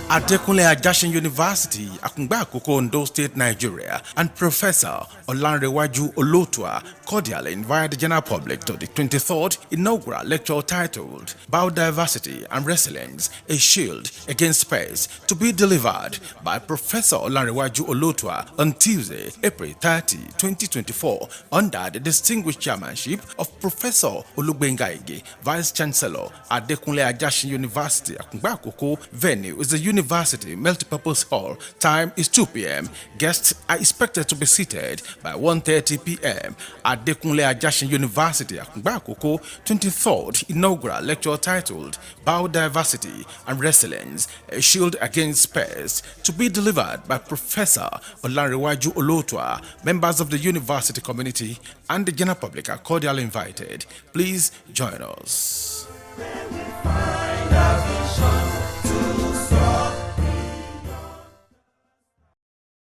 Adekunle Ajashin University, Akungba Akoko, Ondo State, Nigeria, and Professor Olanrewaju Olotuah cordially invite the general public to the 23rd inaugural lecture titled Biodiversity and Resilience, a Shield Against Pests, to be delivered by Professor Olanrewaju Olotuah on Tuesday, April 30, 2024, under the distinguished chairmanship of Professor Olugbenga, Vice Chancellor, Adekunle Ajashin University, Akungba Akoko. Venue is the University Multipurpose Hall. Time is 2 p.m. Guests are expected to be seated by 1:30 p.m. at Adekunle Ajashin University, Akungba Akoko, 23rd inaugural lecture titled Biodiversity and Resilience, a Shield Against Pests, to be delivered by Professor Olanrewaju Olotuah. Members of the university community and the general public are cordially invited. Please join us.